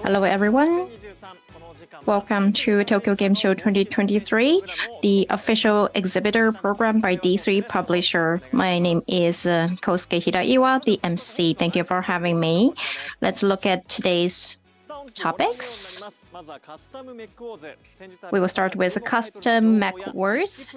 Hello everyone. Welcome to Tokyo Game Show 2023, the official exhibitor program by D3 Publisher. My name is Kosuke Hiraiwa, the MC. Thank you for having me. Let's look at today's topics. We will start with Custom Mech Wars.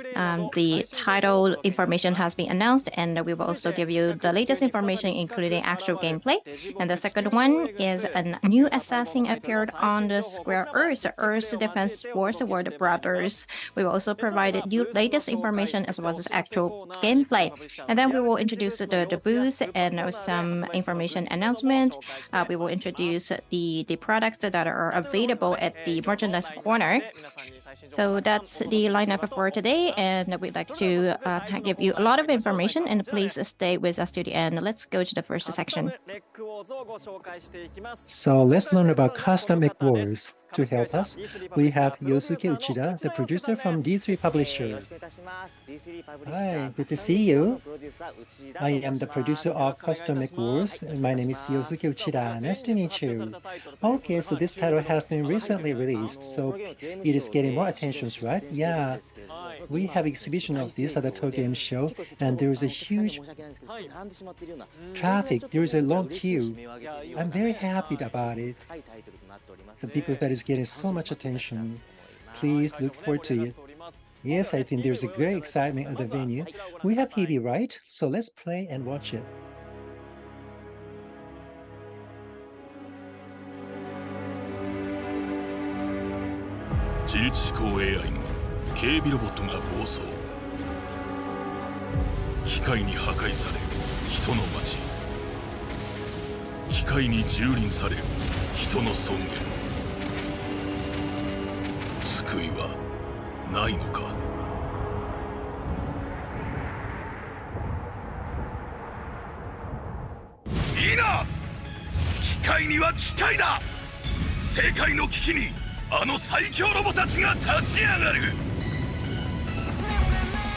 The title information has been announced, and we will also give you the latest information, including actual gameplay. And the second one is a new assassin appeared on the Square Earth Defense Force World Brothers. We will also provide new latest information as well as actual gameplay. And then we will introduce the booth and some information announcement. We will introduce the products that are available at the merchandise corner. So that's the lineup for today, and we'd like to give you a lot of information, and please stay with us to the end. Let's go to the first section. So let's learn about Custom Mech Wars. To help us, we have Yosuke Uchida, the producer from D3 Publisher. Hi, good to see you. I am the producer of Custom Mech Wars, and my name is Yosuke Uchida. Nice to meet you. Okay, so this title has been recently released, so it is getting more attention, right? Yeah. We have exhibition of this at the Tokyo Game Show, and there is a huge traffic. There is a long queue. I'm very happy about it. So because that is getting so much attention, please look forward to it. Yes, I think there's a great excitement at the venue. We have TV, right? So let's play and watch it. AI 警備ロボットが暴走。機械に破壊される人の街。機械に蹂躙される人の尊厳。救いはないのか。いいな！機械には機械だ！世界の危機にあの最強ロボたちが立ち上がる。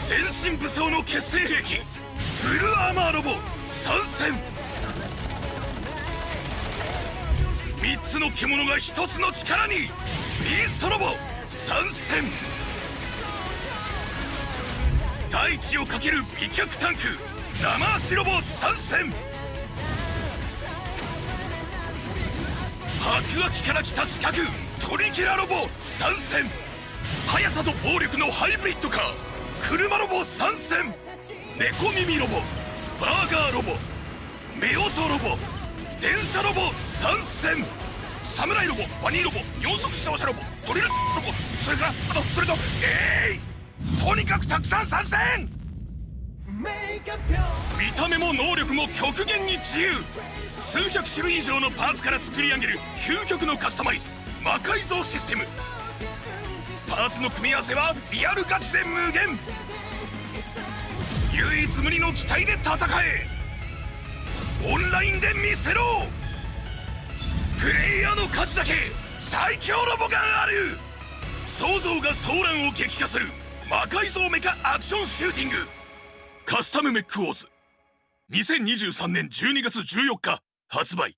全身武装の決戦兵器フルアーマーロボ参戦。3つの獣が1つの力にビーストロボ参戦。大地をかける美脚タンク生足ロボ参戦。白亜紀から来た刺客トリケラロボ参戦。速さと暴力のハイブリッドカー車ロボ参戦。猫耳ロボバーガーロボ目音ロボ電車ロボ参戦。侍ロボワニーロボ四足自動車ロボドリルロボ、それからそれととにかくたくさん参戦。見た目も能力も極限に自由。数百種類以上のパーツから作り上げる究極のカスタマイズ魔改造システム。パーツの組み合わせはリアルガチで無限。唯一無二の機体で戦え。オンラインで見せろ。プレイヤーの数だけ最強ロボがある。創造が騒乱を激化する魔改造メカアクションシューティングカスタムメックウォーズ2023年12月14日発売。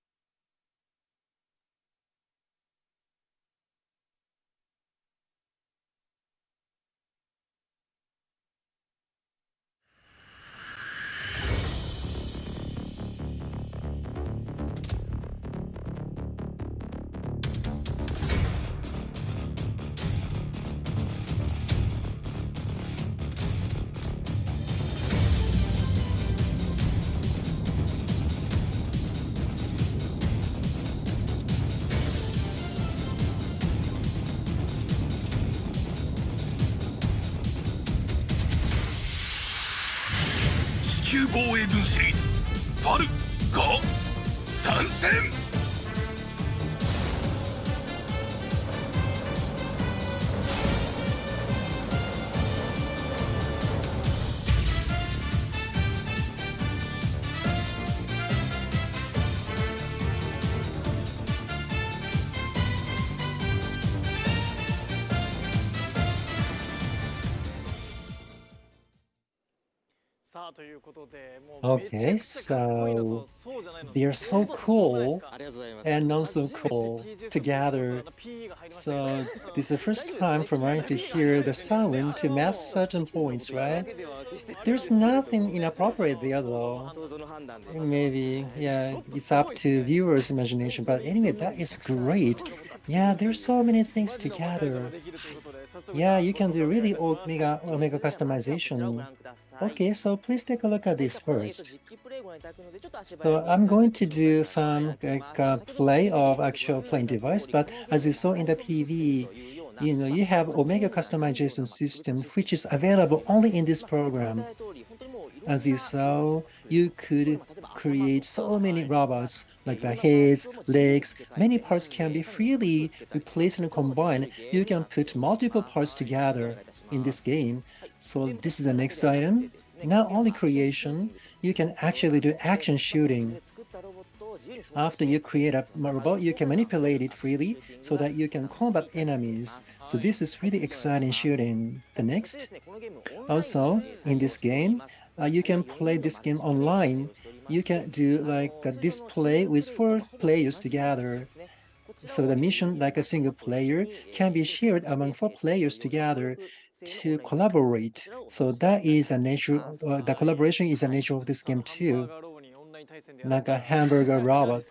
地球防衛軍シリーズファルが参戦。Okay, so they're so cool and not so cool together. So this is the first time for Ryan to hear the sound to match certain points, right? There's nothing inappropriate there though. Maybe, yeah, it's up to viewers' imagination. But anyway, that is great. Yeah, there's so many things together. Yeah, you can do really omega customization. Okay, so please take a look at this first. So I'm going to do some play of actual playing device, but as you saw in the PV, you have Omega customization system, which is available only in this program. As you saw, you could create so many robots, like the heads, legs, many parts can be freely replaced and combined. You can put multiple parts together in this game. So this is the next item. Not only creation, you can actually do action shooting. After you create a robot, you can manipulate it freely so that you can combat enemies. So this is really exciting shooting. The next, also in this game, you can play this game online. You can do like a display with 4 players together. So the mission, like a single player, can be shared among 4 players together to collaborate. So that is a nature, the collaboration is a nature of this game too. Like a hamburger robot.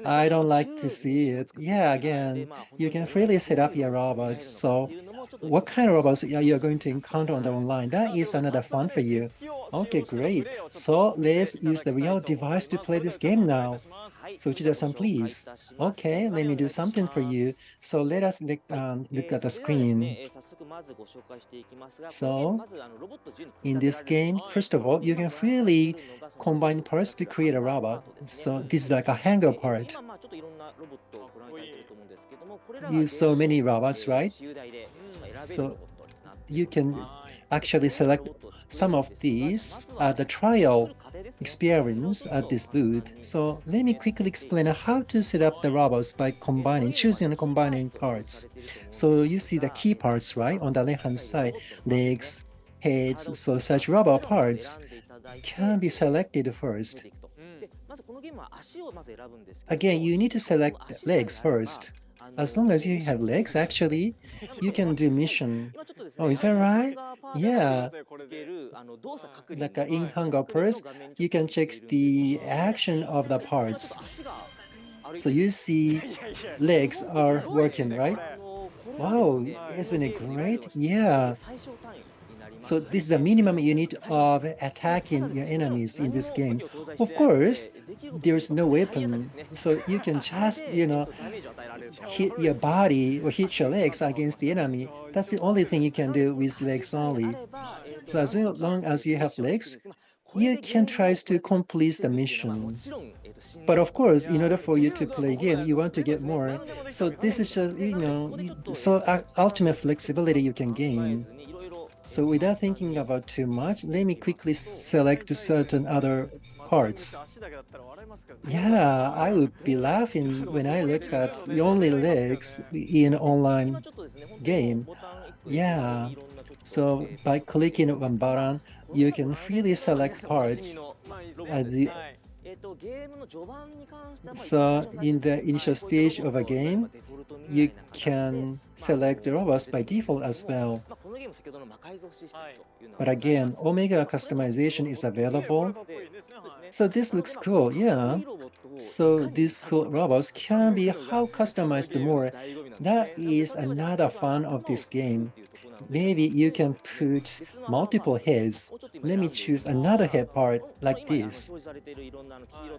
I don't like to see it. Yeah, again, you can freely set up your robots. So what kind of robots are you going to encounter on the online? That is another fun for you. Okay, great. So let's use the real device to play this game now. So Uchida-san, please. Okay, let me do something for you. So let us look at the screen. So in this game, first of all, you can freely combine parts to create a robot. So this is like a hanger part. You saw many robots, right? So you can actually select some of these the trial experience at this booth. So let me quickly explain how to set up the robots by choosing and combining parts. So you see the key parts, right? On the left-hand side, legs, heads, so such robot parts can be selected first. Again, you need to select legs first. As long as you have legs, actually, you can do mission. Oh, is that right? Yeah. Like in Hunger Purse, you can check the action of the parts. So you see legs are working, right? Wow, isn't it great? Yeah. So this is the minimum unit of attacking your enemies in this game. Of course, there's no weapon, so you can just, hit your body or hit your legs against the enemy. That's the only thing you can do with legs only. So as long as you have legs, you can try to complete the mission. But of course, in order for you to play a game, you want to get more. So this is just, so ultimate flexibility you can gain. So without thinking about too much, let me quickly select certain other parts. Yeah, I would be laughing when I look at the only legs in online game. Yeah, so by clicking one button, you can freely select parts. So in the initial stage of a game, you can select the robots by default as well. But again, Omega customization is available. So this looks cool, yeah. So these cool robots can be how customized more. That is another fun of this game. Maybe you can put multiple heads. Let me choose another head part like this.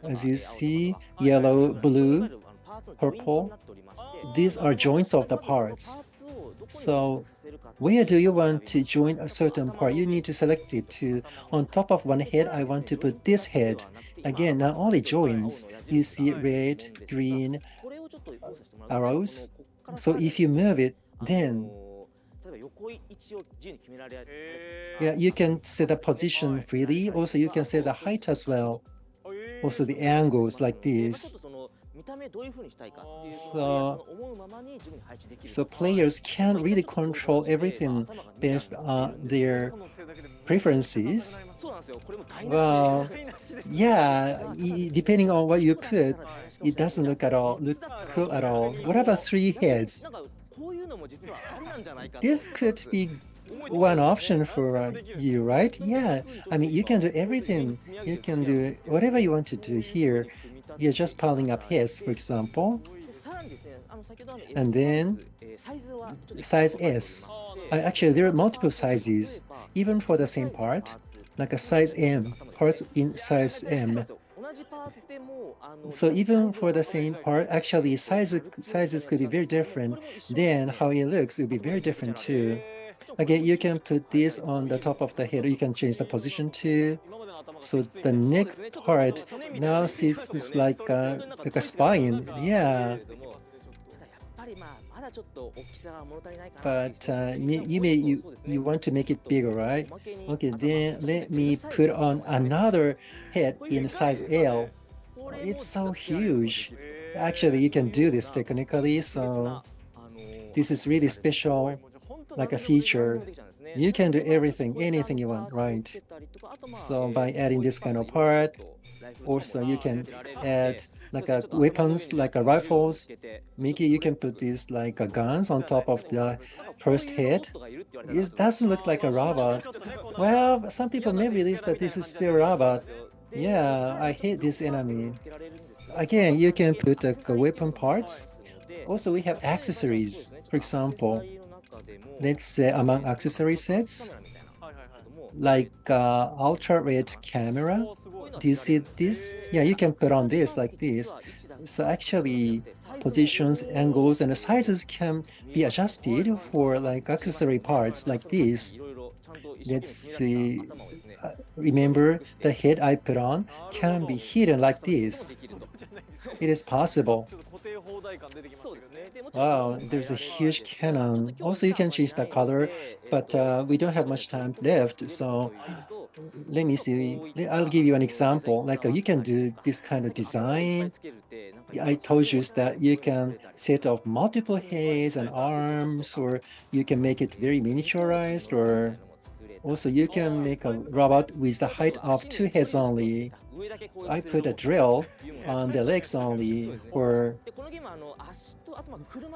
As you see, yellow, blue, purple. These are joints of the parts. So where do you want to join a certain part? You need to select it to, on top of one head, I want to put this head. Again, not only joints, you see red, green arrows. So if you move it, then yeah, you can set the position freely. Also, you can set the height as well. Also, the angles like this. So players can really control everything based on their preferences. Well, yeah, depending on what you put, it doesn't look cool at all. What about three heads? This could be one option for you, right? Yeah, I mean, you can do everything. You can do whatever you want to do here. You're just piling up heads, for example. And then size S. Actually, there are multiple sizes, even for the same part, like a size M, parts in size M. So even for the same part, actually sizes could be very different. Then how it looks will be very different too. Again, you can put this on the top of the head. You can change the position too. So the neck part now seems like a spine. Yeah. But you want to make it bigger, right? Okay, then let me put on another head in size L. It's so huge. Actually, you can do this technically, so this is really special, like a feature. You can do everything, anything you want, right? So by adding this kind of part, also you can add like weapons, like rifles. Mickey, you can put these like guns on top of the first head. It doesn't look like a robot. Well, some people may believe that this is still a robot. Yeah, I hate this enemy. Again, you can put weapon parts. Also, we have accessories. For example, let's say among accessory sets, like ultra-red camera. Do you see this? Yeah, you can put on this like this. So actually, positions, angles, and the sizes can be adjusted for like accessory parts like this. Let's see. Remember, the head I put on can be hidden like this. It is possible. Wow, there's a huge cannon. Also, you can change the color, but we don't have much time left. So let me see. I'll give you an example. Like you can do this kind of design. I told you that you can set up multiple heads and arms, or you can make it very miniaturized, or also you can make a robot with the height of 2 heads only. I put a drill on the legs only, or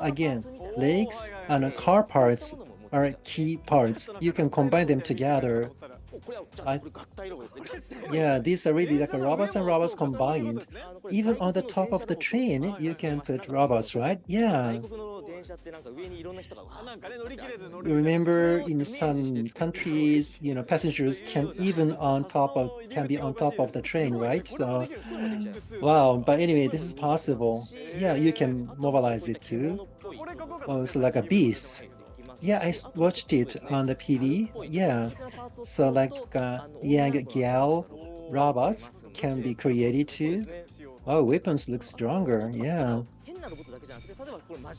again, legs and car parts are key parts. You can combine them together. Yeah, these are really like robots and robots combined. Even on the top of the train, you can put robots, right? Yeah. Remember, in some countries, passengers can be on top of the train, right? So, wow. But anyway, this is possible. Yeah, you can mobilize it too. Also, like a beast. Yeah, I watched it on the PV. Yeah, so like Yang Giao robots can be created too. Oh, weapons look stronger. Yeah,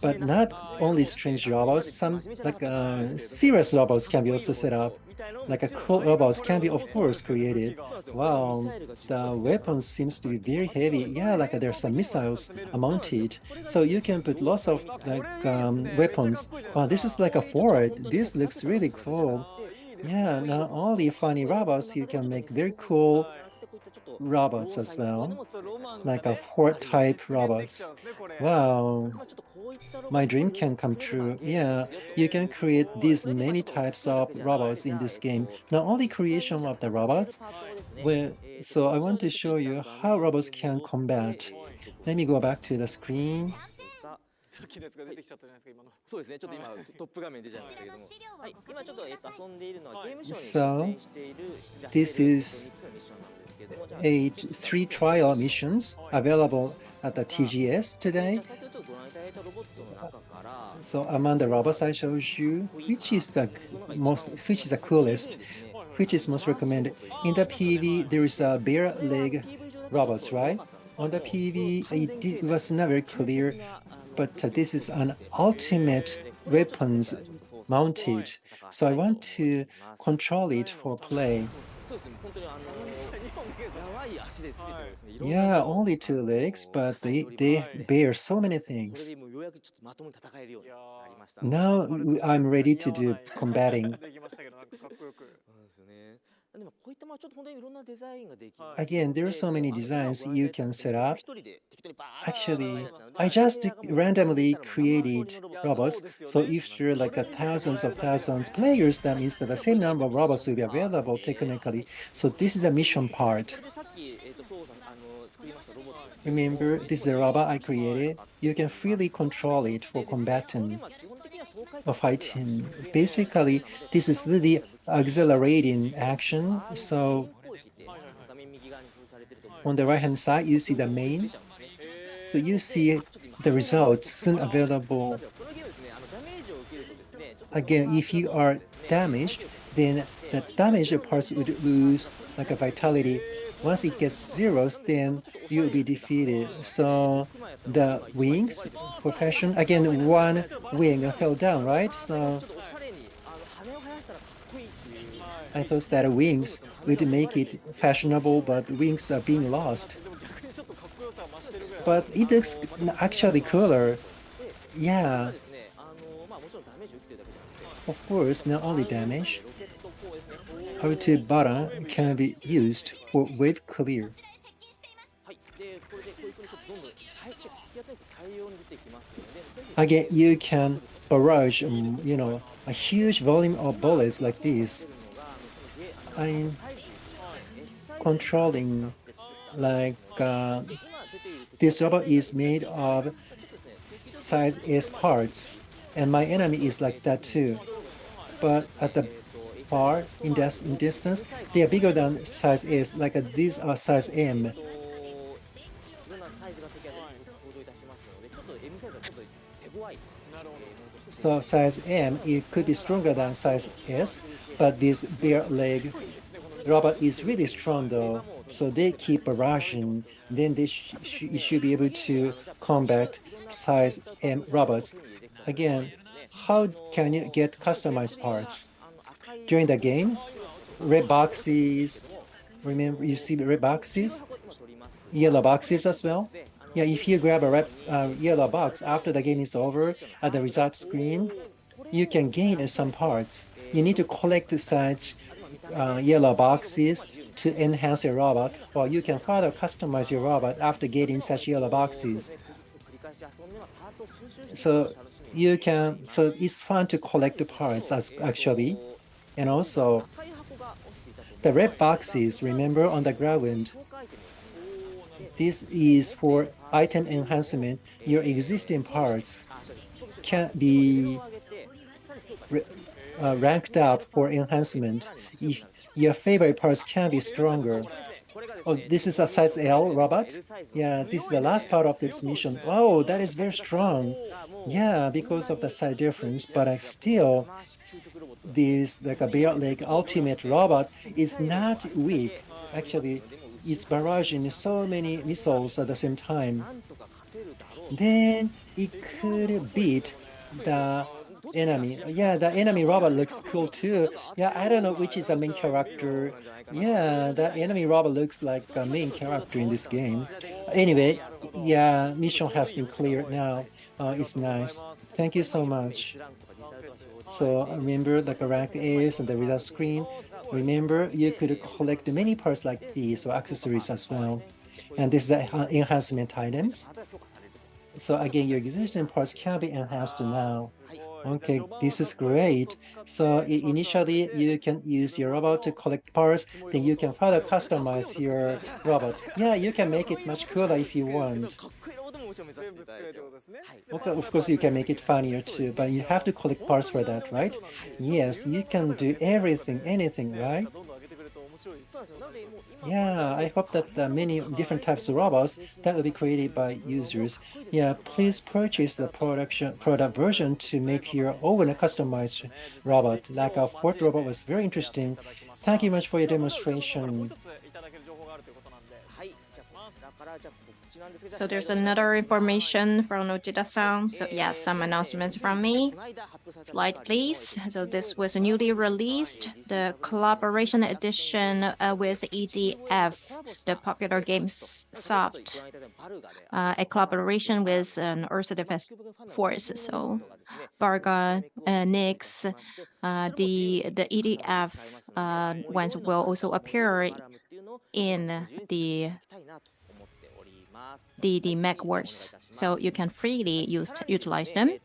but not only strange robots. Some like serious robots can be also set up. Like cool robots can be, of course, created. Wow, the weapons seems to be very heavy. Yeah, like there's some missiles mounted, so you can put lots of like weapons. Wow, this is like a fort. This looks really cool. Yeah, not only funny robots, you can make very cool robots as well, like a fort type robots. Wow, my dream can come true. Yeah, you can create these many types of robots in this game. Not only creation of the robots, so I want to show you how robots can combat. Let me go back to the screen. So this is 3 trial missions available at the TGS today. So among the robots I showed you, which is the coolest, which is most recommended? In the PV, there is a bare leg robots, right? On the PV, it was not very clear, but this is an ultimate weapons mounted. So I want to control it for play. Yeah, only 2 legs, but they bear so many things. Now I'm ready to do combating. Again, there are so many designs you can set up. Actually, I just randomly created robots. So if there are like thousands of players, that means that the same number of robots will be available technically. So this is a mission part. Remember, this is a robot I created. You can freely control it for combating or fighting. Basically, this is the accelerating action. So on the right-hand side, you see the main. So you see the results soon available. Again, if you are damaged, then the damaged parts would lose like a vitality. Once it gets zeros, then you'll be defeated. So the wings for fashion, again, one wing fell down, right? So I thought that wings would make it fashionable, but wings are being lost. But it looks actually cooler. Yeah. Of course, not only damage. R2 button can be used for wave clear. Again, you can barrage, a huge volume of bullets like this. I'm controlling like this robot is made of size S parts, and my enemy is like that too. But at the far in distance, they are bigger than size S, like these are size M. So size M, it could be stronger than size S, but this bare leg robot is really strong though. So they keep barraging, then they should be able to combat size M robots. Again, how can you get customized parts? During the game, red boxes, remember you see the red boxes? Yellow boxes as well? Yeah, if you grab a red yellow box after the game is over at the result screen, you can gain some parts. You need to collect such yellow boxes to enhance your robot, or you can further customize your robot after getting such yellow boxes. So it's fun to collect the parts actually. And also the red boxes, remember on the ground, this is for item enhancement. Your existing parts can be ranked up for enhancement. If your favorite parts can be stronger. Oh, this is a size L robot? Yeah, this is the last part of this mission. Oh, that is very strong. Yeah, because of the size difference, but still, this like a bare leg ultimate robot is not weak. Actually, it's barraging so many missiles at the same time. Then it could beat the enemy. Yeah, the enemy robot looks cool too. Yeah, I don't know which is the main character. Yeah, the enemy robot looks like a main character in this game. Anyway, yeah, mission has been cleared now. It's nice. Thank you so much. So remember the rank is and the result screen. Remember, you could collect many parts like these or accessories as well. And this is the enhancement items. So again, your existing parts can be enhanced now. Okay, this is great. So initially, you can use your robot to collect parts, then you can further customize your robot. Yeah, you can make it much cooler if you want. Okay, of course, you can make it funnier too, but you have to collect parts for that, right? Yes, you can do everything, anything, right? Yeah, I hope that many different types of robots that will be created by users. Yeah, please purchase the product version to make your own customized robot. Like our fourth robot was very interesting. Thank you much for your demonstration. So there's another information from Uchida-san. So yes, some announcements from me. Slide, please. So this was newly released, the collaboration edition with EDF, the popular games soft, a collaboration with Earth Defense Force. So Varga, Nyx, the EDF ones will also appear in the mech wars, so you can freely utilize them.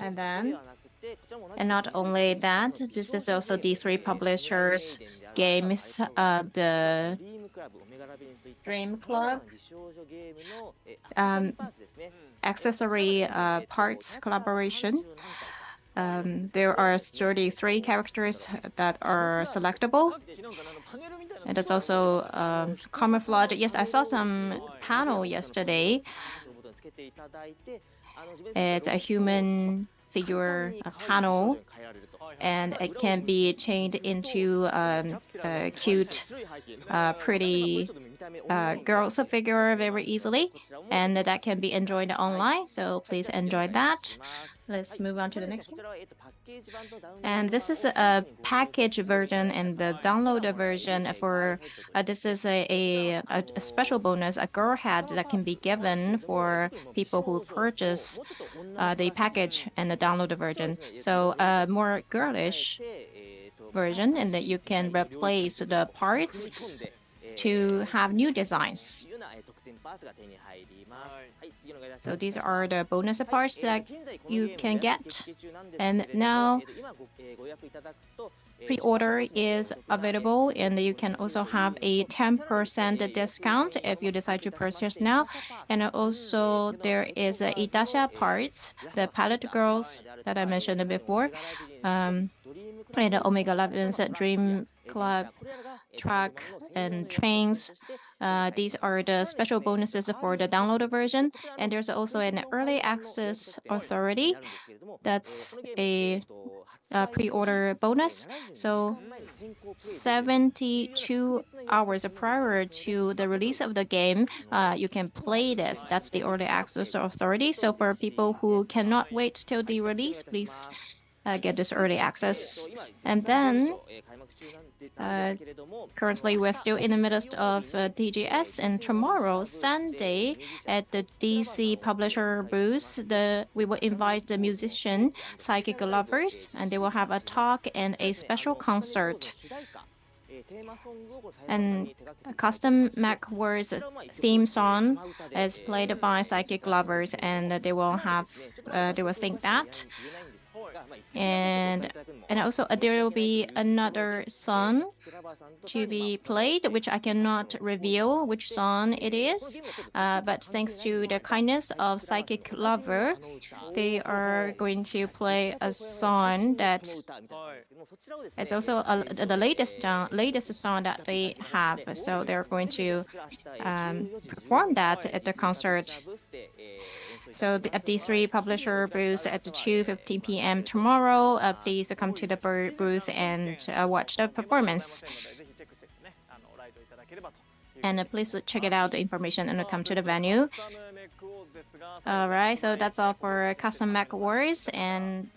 And not only that, this is also D3 publishers games, the Dream Club accessory parts collaboration. There are 33 characters that are selectable. And it's also camouflage. Yes, I saw some panel yesterday. It's a human figure panel, and it can be changed into a cute, pretty girl's figure very easily, and that can be enjoyed online. So please enjoy that. Let's move on to the next one. And this is a package version and the download version for this is a special bonus, a girl hat that can be given for people who purchase the package and the download version. So a more girlish version, and that you can replace the parts to have new designs. So these are the bonus parts that you can get. And now pre-order is available, and you can also have a 10% discount if you decide to purchase now. And also there is Itasha parts, the palette girls that I mentioned before, and Omega 11's Dream Club track and trains. These are the special bonuses for the download version. And there's also an early access authority. That's a pre-order bonus. So 72 hours prior to the release of the game, you can play this. That's the early access authority. So for people who cannot wait till the release, please get this early access. And then currently we're still in the midst of TGS, and tomorrow, Sunday, at the DC publisher booth, we will invite the musician Psychic Lovers, and they will have a talk and a special concert. And Custom Mech Wars theme song is played by Psychic Lovers, and they will sing that. And also there will be another song to be played, which I cannot reveal which song it is. But thanks to the kindness of Psychic Lover, they are going to play a song that it's also the latest song that they have. So they're going to perform that at the concert. So at D3 publisher booth at 2:15 p.m. tomorrow, please come to the booth and watch the performance. And please check it out, the information, and come to the venue. All right, so that's all for Custom Mech Wars. And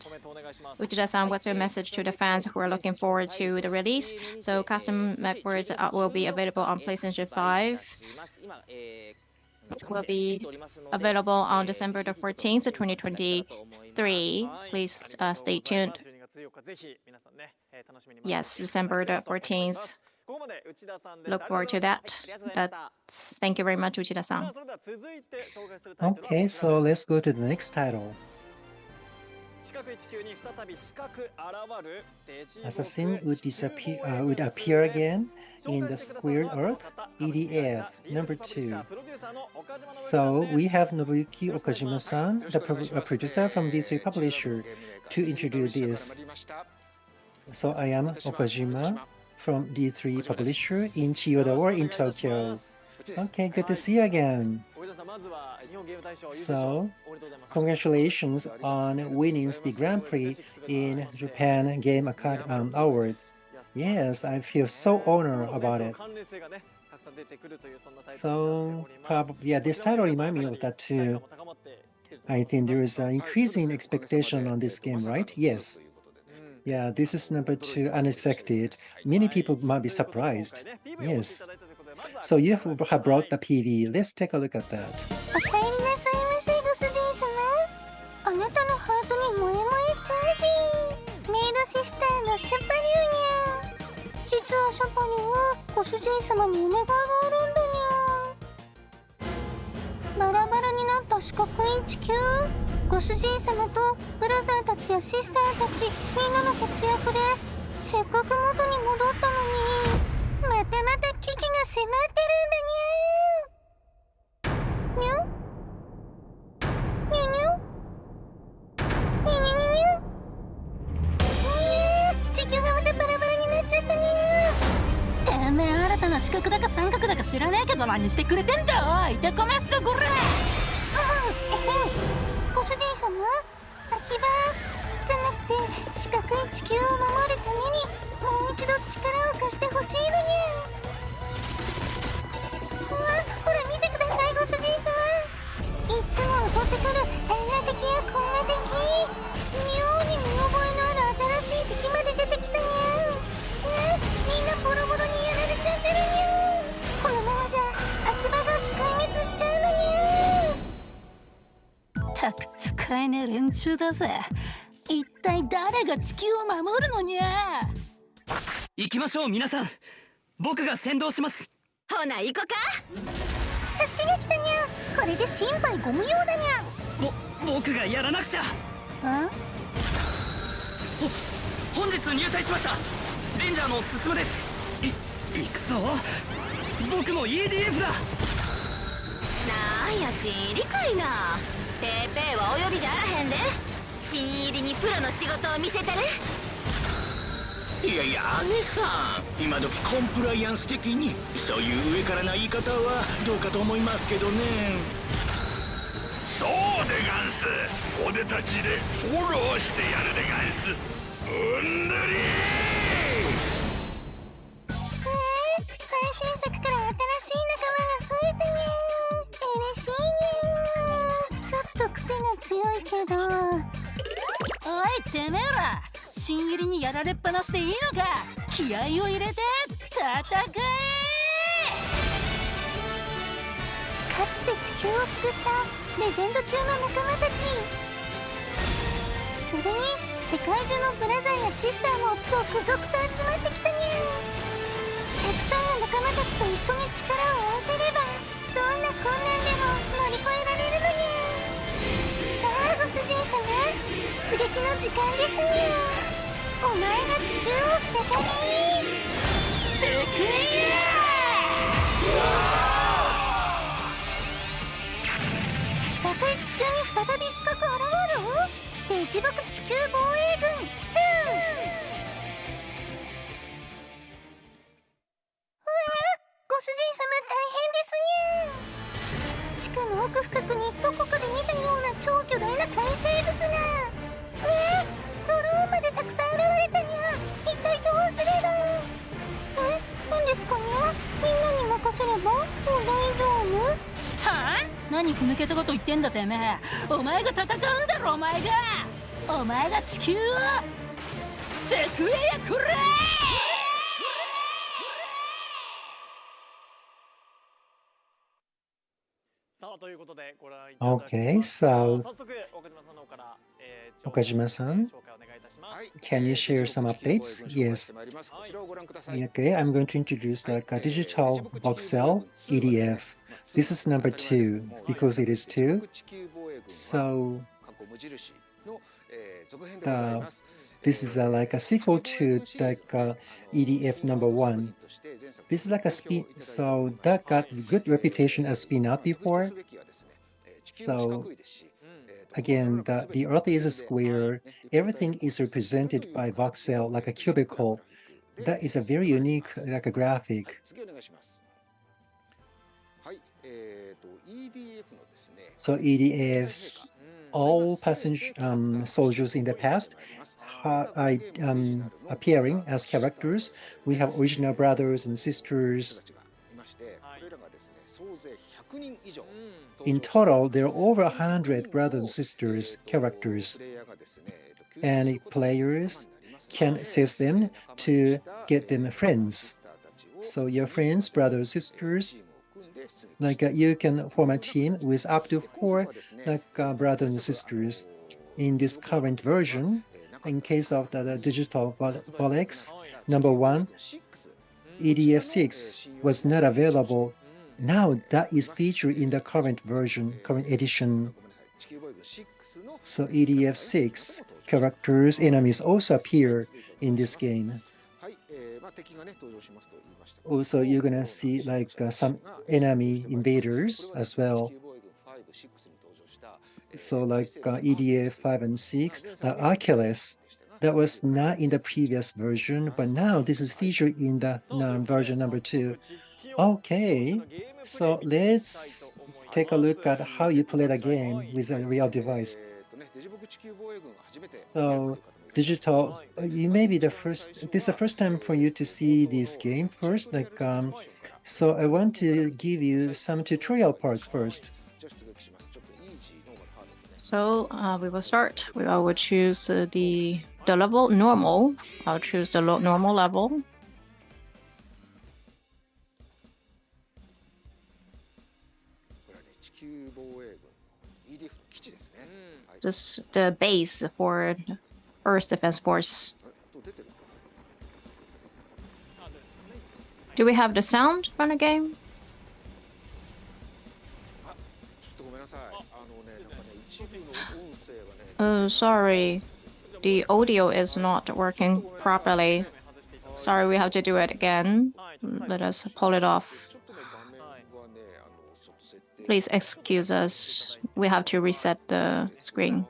Uchida-san, what's your message to the fans who are looking forward to the release? So Custom Mech Wars will be available on PlayStation 5. Will be available on December the 14th, 2023. Please stay tuned. Yes, December the 14th. Look forward to that. Thank you very much, Uchida-san. Okay, so let's go to the next title. Assassin would appear again in the Squared Earth, EDF, number 2. So we have Nobuyuki Okajima-san, the producer from D3 publisher, to introduce this. So I am Okajima from D3 publisher in Chiyoda or in Tokyo. Okay, good to see you again. So, congratulations on winning the Grand Prix in Japan Game Awards. Yes, I feel so honored about it. So probably, yeah, this title reminds me of that too. I think there is an increasing expectation on this game, right? Yes. Yeah, this is number 2, unexpected. Many people might be surprised. Yes. So you have brought the PV. Let's take a look at that. おかえりなさいませ、ご主人様。あなたのハートに萌え萌えチャージ。メイドシスターのシャパリューニャン。実はシャパにはご主人様にお願いがあるんだにゃん。バラバラになった四角い地球。ご主人様とブラザーたちやシスターたちみんなの活躍でせっかく元に戻ったのにまたまた危機が迫ってるんだにゃん。にゃんにゃにゃにゃにゃにゃにゃにゃ地球がまたバラバラになっちゃったにゃ。てめえ新たな四角だか三角だか知らねえけど何してくれてんだおいてこめっすこれ。ご主人様、秋葉じゃなくて四角い地球を守るためにもう一度力を貸してほしいのにゃん。うわ、ほら見てくださいご主人様。いつも襲ってくるあんな敵やこんな敵、妙に見覚えのある新しい敵まで出てきたにゃん。みんなボロボロにやられちゃってるにゃん。このままじゃ秋葉が壊滅しちゃうのにゃん。たく使えねえ連中だぜ。一体誰が地球を守るのにゃ。行きましょう皆さん。僕が先導します。ほな行こか。助けが来たにゃ。これで心配ご無用だにゃ。僕がやらなくちゃ。本日入隊しましたレンジャーの進です。行くぞ。僕も EDF だ。なんや新入りかいな。ペーペーはお呼びじゃあらへんで。新入りにプロの仕事を見せてる。いやいや姉さん、今時コンプライアンス的にそういう上からな言い方はどうかと思いますけどね。そうでガンス、俺たちでフォローしてやるでガンス。うんだり最新作から新しい仲間が増えたにゃ。嬉しいにゃ。ちょっと癖が強いけど。おいてめえら、新入りにやられっぱなしでいいのか。気合を入れて戦え。かつて地球を救ったレジェンド級の仲間たち、それに世界中のブラザーやシスターも続々と集まってきたにゃ。たくさんの仲間たちと一緒に力を合わせればどんな困難でも乗り越えられるのにゃ。さあご主人様、出撃の時間ですにゃ。お前が地球を再び救え。四角い地球に再び四角現る。デジボク地球防衛軍2。ご主人様大変ですにゃ。地下の奥深くにどこかで見たような超巨大な海生物が。ドローンまでたくさん現れたにゃ。一体どうすれば。何ですかにゃ。みんなに任せればもう大丈夫。はあ、何ふぬけたこと言ってんだてめえ。お前が戦うんだろ。お前が地球を救えやくれ。Okay, so Okajima-san, can you share some updates? Yes. Okay, I'm going to introduce like a digital voxel EDF. This is number 2 because it is 2. So this is like a sequel to like EDF number 1. This is like a spin, so that got good reputation as spin-out before. So again, the Earth is a square. Everything is represented by voxel like a cubicle. That is a very unique like a graphic. So EDFs, all passenger soldiers in the past are appearing as characters. We have original brothers and sisters. In total, there are over 100 brothers and sisters characters, and players can save them to get them friends. So your friends, brothers, sisters, you can form a team with up to 4 brothers and sisters. In this current version, in case of the digital Volex, number 1, EDF6 was not available. Now that is featured in the current version, current edition. So EDF6 characters, enemies also appear in this game. Also, you're gonna see some enemy invaders as well. So EDF 5 and 6, Achilles, that was not in the previous version, but now this is featured in the version number 2. Okay, so let's take a look at how you play the game with a real device. So digital, you may be this is the first time for you to see this game first. So I want to give you some tutorial parts first. So we will start. I will choose the level normal. I'll choose the normal level. This is the base for Earth Defense Force. Do we have the sound from the game? Oh, sorry. The audio is not working properly. Sorry, we have to do it again. Let us pull it off. Please excuse us. We have to reset the screen.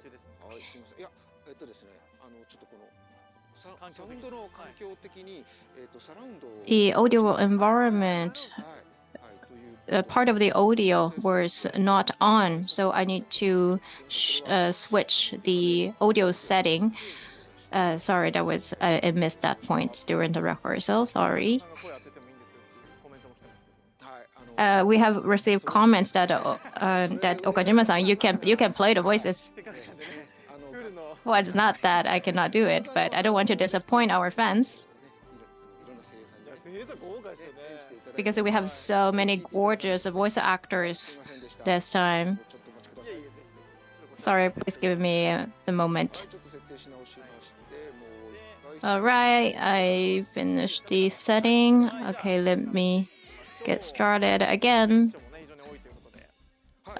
The audio environment, part of the audio was not on, so I need to switch the audio setting. Sorry, I missed that point during the rehearsal. Sorry. We have received comments that Okajima-san, you can play the voices. Well, it's not that I cannot do it, but I don't want to disappoint our fans. Because we have so many gorgeous voice actors this time. Sorry, please give me a moment. Alright, I finished the setting. Okay, let me get started again.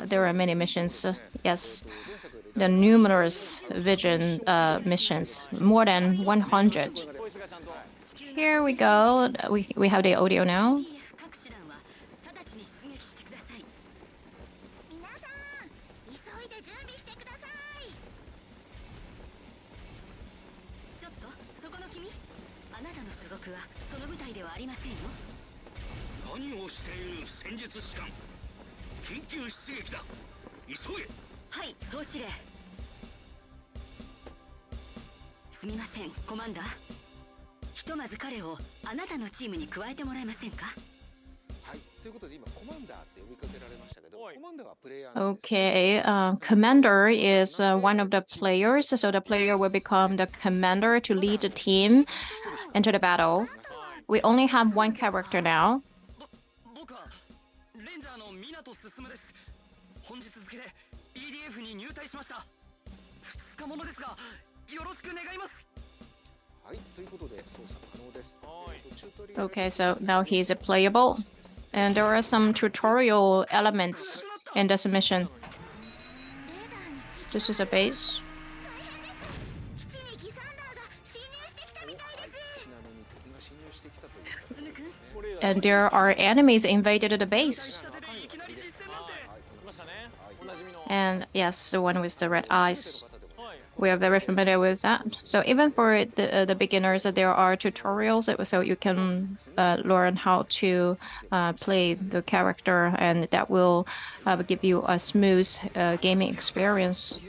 There are many missions. Yes, the numerous vision missions, more than 100. Here we go. We have the audio now. Okay, commander is one of the players, so the player will become the commander to lead the team into the battle. We only have one character now. Okay, so now he's playable, and there are some tutorial elements in this mission. This is a base. And there are enemies invaded the base. And yes, the one with the red eyes. We are very familiar with that. So even for the beginners, there are tutorials so you can learn how to play the character, and that will give you a smooth gaming experience.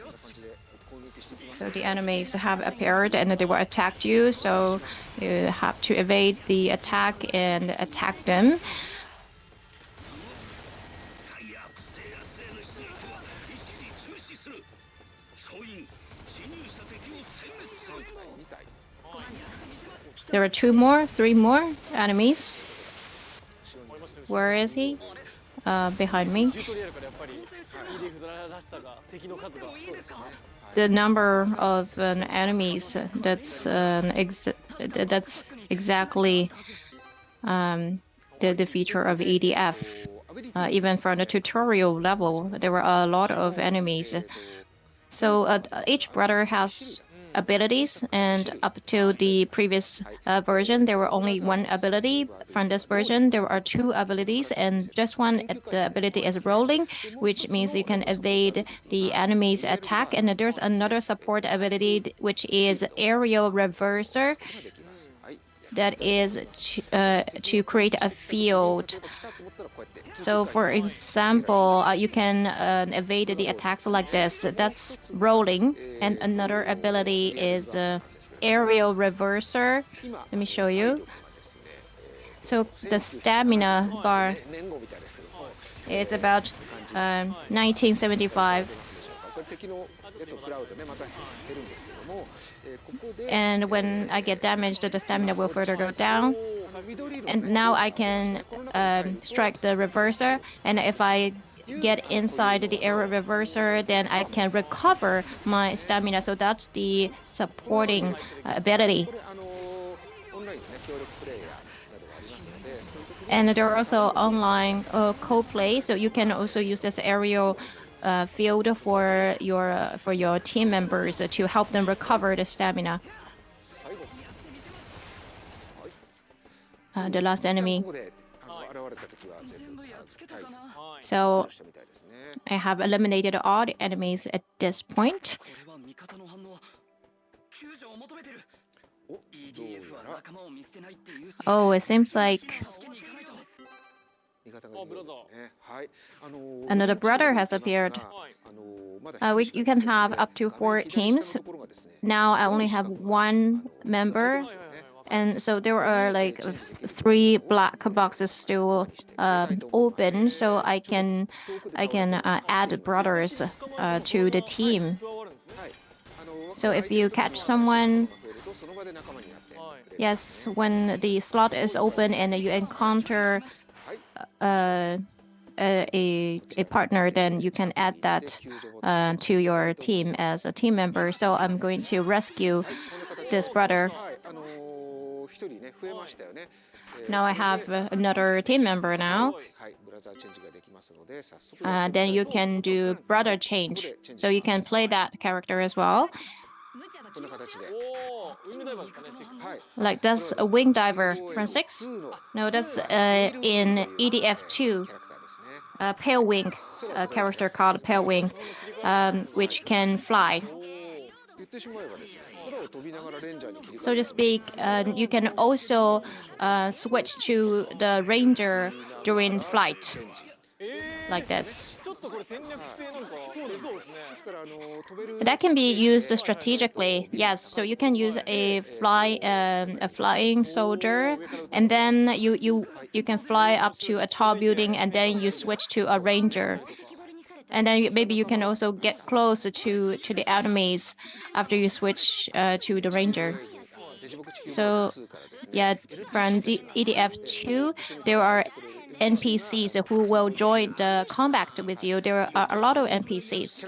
So the enemies have appeared and they will attack you, so you have to evade the attack and attack them. There are 3 more enemies. Where is he? Behind me. The number of enemies, that's exactly the feature of EDF. Even from the tutorial level, there were a lot of enemies. So each brother has abilities, and up to the previous version, there were only 1 ability. From this version, there are 2 abilities, and just one the ability is rolling, which means you can evade the enemy's attack. And there's another support ability, which is aerial reverser. That is to create a field. So, for example, you can evade the attacks like this. That's rolling. And another ability is aerial reverser. Let me show you. So the stamina bar, it's about 1975. And when I get damaged, the stamina will further go down. And now I can strike the reverser. And if I get inside the air reverser, then I can recover my stamina. So that's the supporting ability. And there are also online co-play, so you can also use this aerial field for your team members to help them recover the stamina. The last enemy. So I have eliminated all the enemies at this point. Oh, it seems like another brother has appeared. You can have up to 4 teams. Now I only have 1 member. And so there are like 3 black boxes still open, so I can add brothers to the team. So if you catch someone, yes, when the slot is open and you encounter a partner, then you can add that to your team as a team member. So I'm going to rescue this brother. Now I have another team member now. Then you can do brother change. So you can play that character as well. Like that's a wing diver from 6? No, that's in EDF2. Pale wing, a character called Pale Wing, which can fly. So to speak, you can also switch to the ranger during flight, like this. That can be used strategically, yes. So you can use a flying soldier, and then you can fly up to a tall building, and then you switch to a ranger. And then maybe you can also get closer to the enemies after you switch to the ranger. So yeah, from EDF2, there are NPCs who will join the combat with you. There are a lot of NPCs.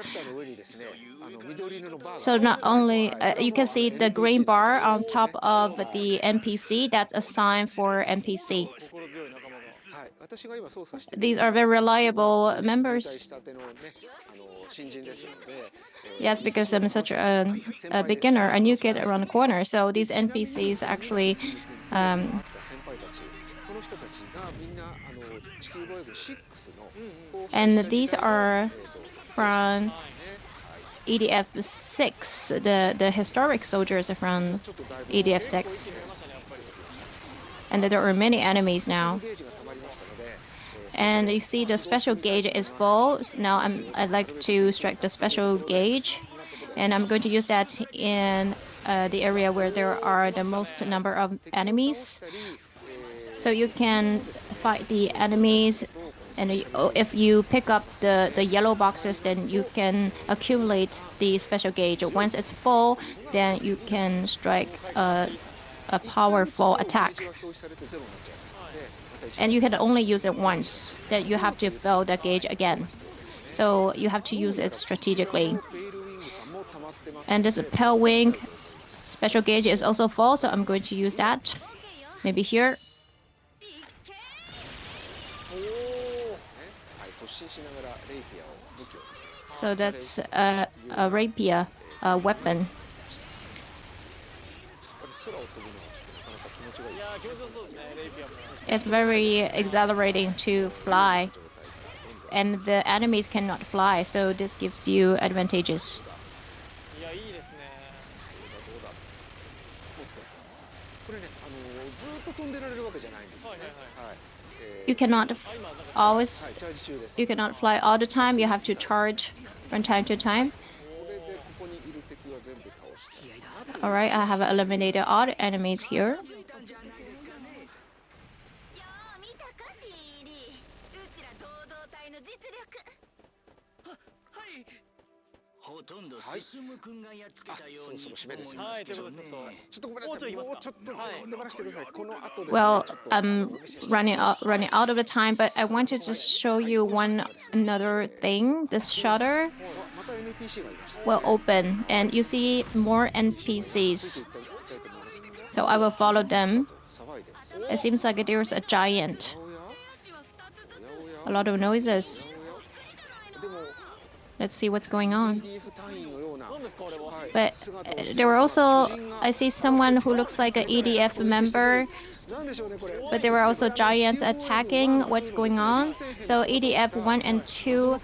So not only, you can see the green bar on top of the NPC, that's a sign for NPC. These are very reliable members. Yes, because I'm such a beginner, a new kid around the corner. So these NPCs actually and these are from EDF 6, the historic soldiers from EDF 6. And there are many enemies now. And you see the special gauge is full. Now I'd like to strike the special gauge. And I'm going to use that in the area where there are the most number of enemies. So you can fight the enemies And if you pick up the yellow boxes, then you can accumulate the special gauge. Once it's full, then you can strike a powerful attack. And you can only use it once, then you have to fill the gauge again. So you have to use it strategically. And this pale wing special gauge is also full, so I'm going to use that. Maybe here. So that's a rapier weapon. It's very exhilarating to fly, and the enemies cannot fly, so this gives you advantages. You cannot fly all the time. You have to charge from time to time. All right, I have eliminated all the enemies here. Well, I'm running out of the time, but I want to just show you another thing. This shutter will open, and you see more NPCs. So I will follow them. It seems like there's a giant. A lot of noises. Let's see what's going on. But there were also, I see someone who looks like an EDF member, but there were also giants attacking. What's going on? So EDF 1 and 2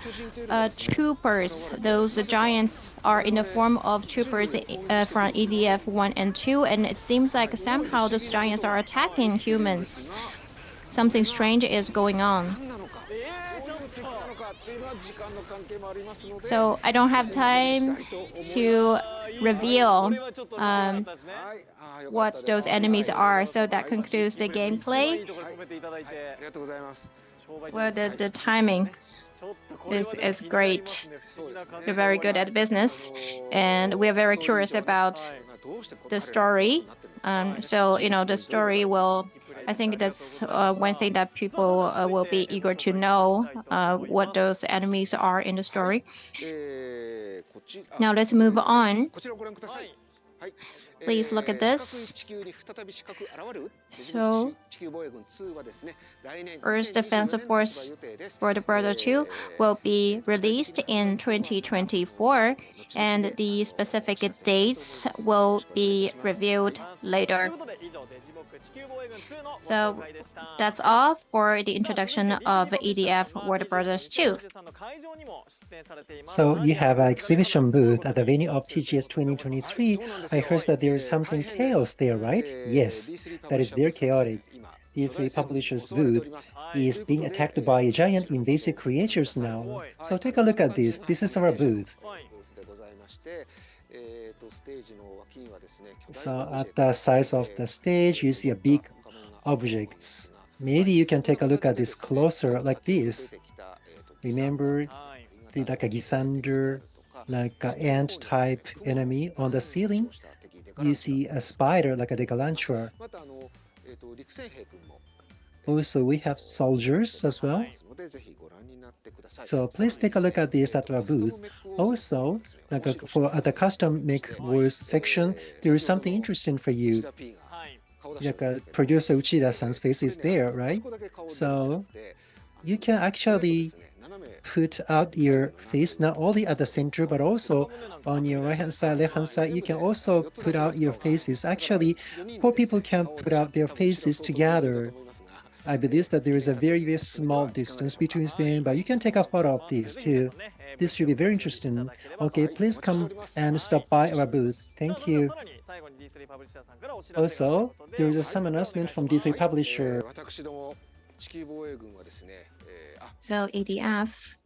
troopers, those giants are in the form of troopers from EDF 1 and 2, and it seems like somehow those giants are attacking humans. Something strange is going on. So I don't have time to reveal what those enemies are. So that concludes the gameplay. Well, the timing is great. You're very good at business, and we are very curious about the story. So, the story will... I think that's one thing that people will be eager to know, what those enemies are in the story. Now let's move on. Please look at this. So, Earth Defense Force Border Border 2 will be released in 2024, and the specific dates will be revealed later. So that's all for the introduction of EDF World Brothers 2. So you have an exhibition booth at the venue of TGS 2023. I heard that there is something chaos there, right? Yes, that is very chaotic. D3 Publishers booth is being attacked by giant invasive creatures now. So take a look at this. This is our booth. So at the size of the stage, you see a big objects. Maybe you can take a look at this closer, like this. Remember, like a Gisander, like an ant-type enemy on the ceiling? You see a spider, like a Decalantra. Also, we have soldiers as well. So please take a look at this at our booth. Also, at the custom make wars section, there is something interesting for you. Like producer Uchida-san's face is there, right? So you can actually put out your face not only at the center, but also on your right-hand side, left-hand side. You can also put out your faces. Actually, 4 people can put out their faces together. I believe that there is a very, very small distance between them, but you can take a photo of this too. This should be very interesting. Okay, please come and stop by our booth. Thank you. Also, there is some announcement from D3 Publisher. So EDF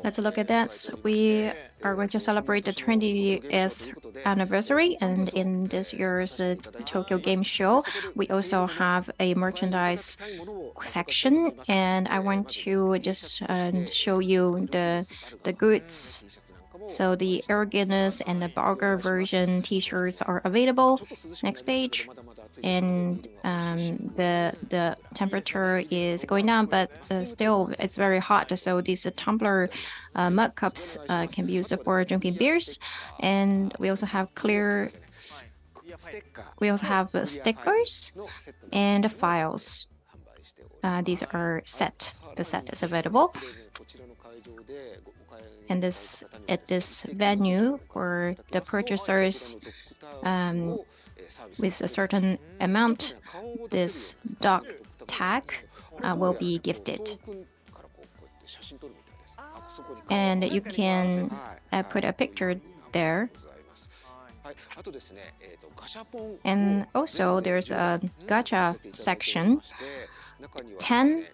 Let's look at that. We are going to celebrate the 20th anniversary, and in this year's Tokyo Game Show, we also have a merchandise section, and I want to just show you the goods. So the Air Guinness and the burger version T-shirts are available. Next page. And the temperature is going down, but still it's very hot. So these tumbler mug cups can be used for drinking beers. And we also have stickers and files. These are set. The set is available. And at this venue for the purchasers with a certain amount, this dog tag will be gifted. And you can put a picture there. And also there's a gacha section, 10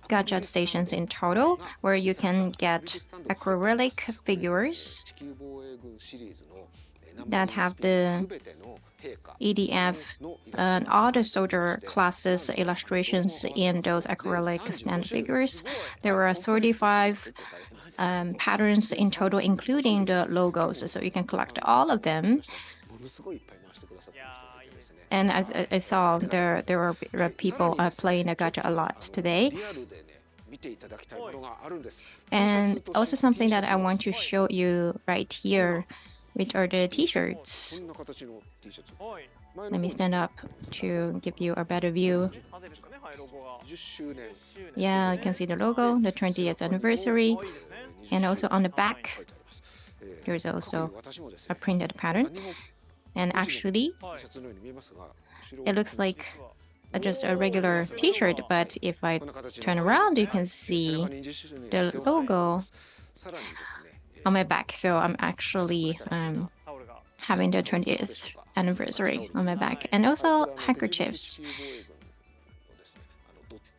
gacha stations in total, where you can get acrylic figures that have the EDF and all the soldier classes illustrations in those acrylic stand figures. There are 35 patterns in total, including the logos, so you can collect all of them. And as I saw, there are people playing the gacha a lot today. And also something that I want to show you right here, which are the T-shirts. Let me stand up to give you a better view. Yeah, you can see the logo, the 20th anniversary. And also on the back, there's also a printed pattern. And actually, it looks like just a regular T-shirt, but if I turn around, you can see the logo on my back. So I'm actually having the 20th anniversary on my back, and also handkerchiefs.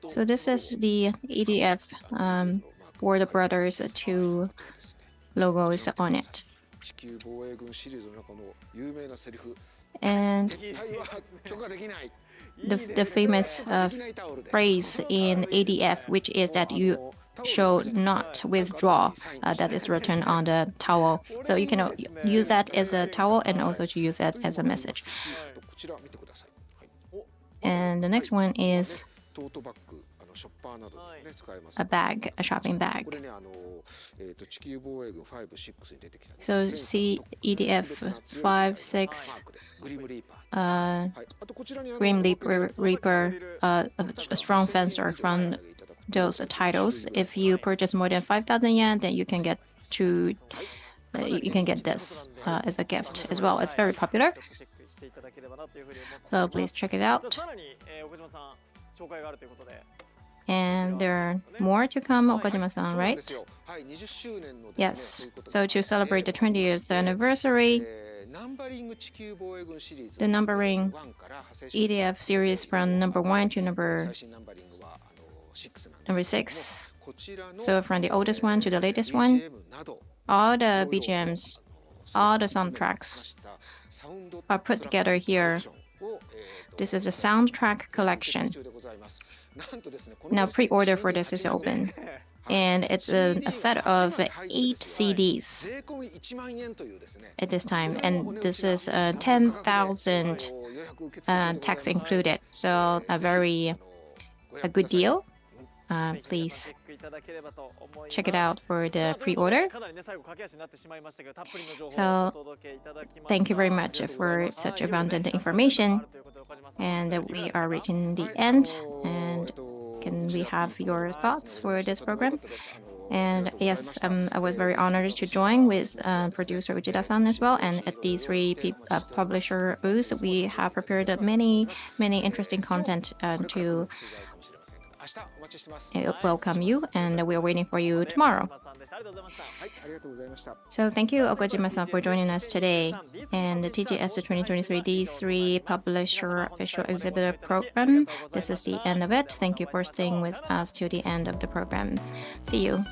So this is the EDF Warner Brothers 2 logos on it. And the famous phrase in ADF, which is that you should not withdraw, that is written on the towel. So you can use that as a towel and also to use that as a message. And the next one is a bag, a shopping bag. So see EDF 5, 6, Grim Reaper, a strong fencer from those titles. If you purchase more than 5,000 yen, then you can get this as a gift as well. It's very popular. So please check it out. And there are more to come, Okajima-san, right? Yes. So to celebrate the 20th anniversary, the numbering EDF series from number 1 to number 6. So from the oldest one to the latest one, all the BGMs, all the soundtracks are put together here. This is a soundtrack collection. Now pre-order for this is open, and it's a set of 8 CDs at this time, and this is 10,000 tax included, so a good deal. Please check it out for the pre-order. So thank you very much for such abundant information. And we are reaching the end. And can we have your thoughts for this program? And yes, I was very honored to join with producer Uchida-san as well. And at these 3 publisher booths, we have prepared many interesting content to welcome you, and we are waiting for you tomorrow. So thank you, Okojima-san, for joining us today. And the TGS 2023 D3 Publisher Official Exhibitor Program, this is the end of it. Thank you for staying with us till the end of the program. See you.